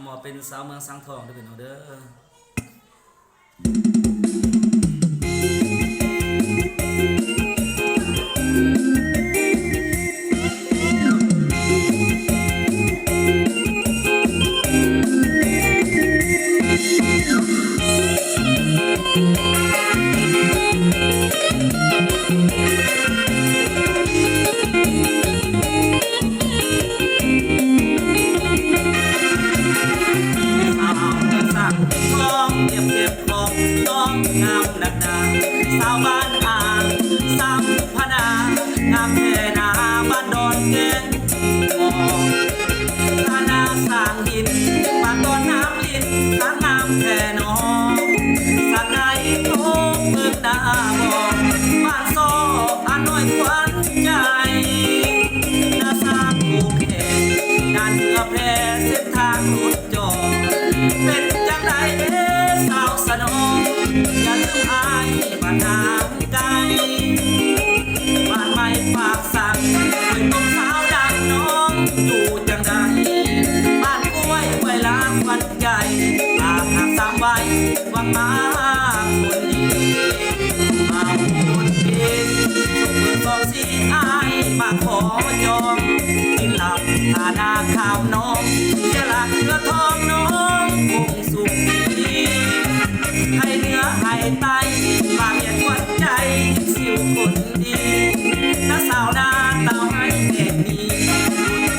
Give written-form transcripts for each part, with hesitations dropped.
หมอเป็นสาวเมืองสังทองเด้อพี่น้องเด้องามนักหนาสาวบ้านอ่างสามพนางามแท่นาบ้านดอนแกงมองตานาสร้างหินบ้านดอนน้ำลินสร้างงามแท่น้องสักไงโตเมืองนาบอกบ้านโซอันน้อยควันใจนาสร้างผูกแขนด้านเหนือแพร่เส้นทางรถจอเป็นจังไดสาวสนองอย่าลืมอายบ้านทางไกลบ้านไม่ปากสั่งเป็นต้มสาวดังน้องอยู่จังใดบ้านกล้วยไว้ล้างวันใจปากหักสามใบวังมาคนดีมาคนดีทุกเมื่อสองสีอายมาขอจองกินหลับทานาข้าวน้องจะหลักเนื้อทองน้องคงสุขดีให้เนื้อให้ไตปากอย่าควันใจสิวคนดีน้าสาวนาเต่าให้เด็กดี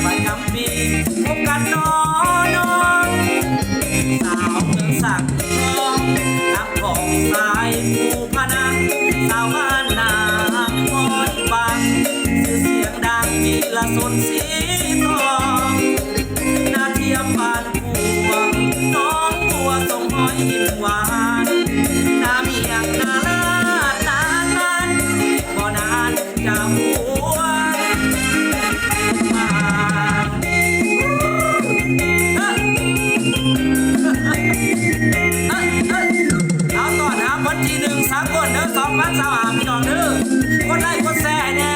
ประจำปีพบกันน้องสาวเมืองสักทองน้ำของสายภูพนังสาวบ้านนาคอยบังชื่อเสียงดังมีละสนสีทองนาเทียมบ้านพวงน้องบัวทรงหอยยิ้มหวานนาเมียงนาลาดนาลันบ่นานจะหวนมาเอาต่อนะวันที่1 สากลเด้อ2023พี่น้องเด้อกดไลค์กดแชร์แน่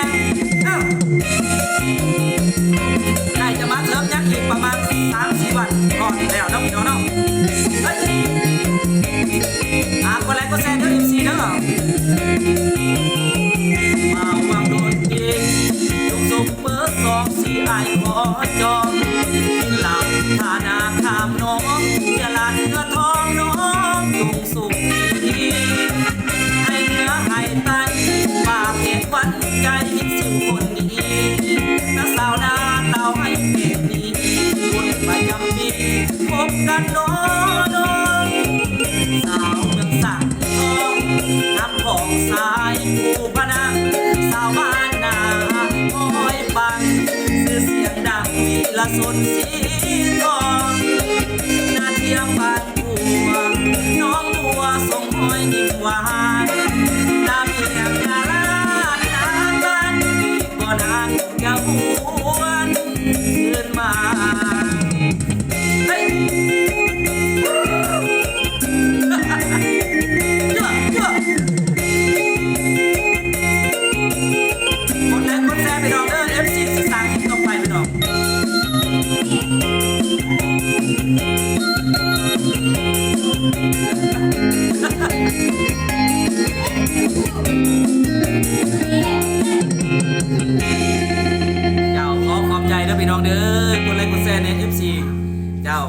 ได้จะมาเทิมยักษ์อีกประมาณ 3-4 วันก่อนแล้วน้องพี่น้องเนาะกดไลค์กดแชร์เด้อ FC เด้อมาวางโดนเก่งยกส่งเบอร์2-4ไอขอจองกินหลับทานาข้ามน้องอย่าลาเนื้อทองน้องจงสุขดีให้เนื้อให้ไตปากเหตุวันใจหินสิวคนดีน้าสาวนาเต่าให้เด็กดีคนประจำปีพบกันน้องสาวเมืองสักทองน้ำของสายภูพนังสาวบ้านนาคอยบังชื่อเสียงดังมีละสนสีทองนาเทียมบ้านบัวน้องบัวทรงหอยยิ้มหวานนาเมียงนาลาดนาบ้านบ่นานอย่าหวนคืนมาเฮ้ยคนแซ่ไปดอกเด้อ FC สิสั่งต้องไปดอกเจ้าขอขอบใจเด้อพี่น้องเด้อคนไลค์คนแซ่ใน FC เจ้า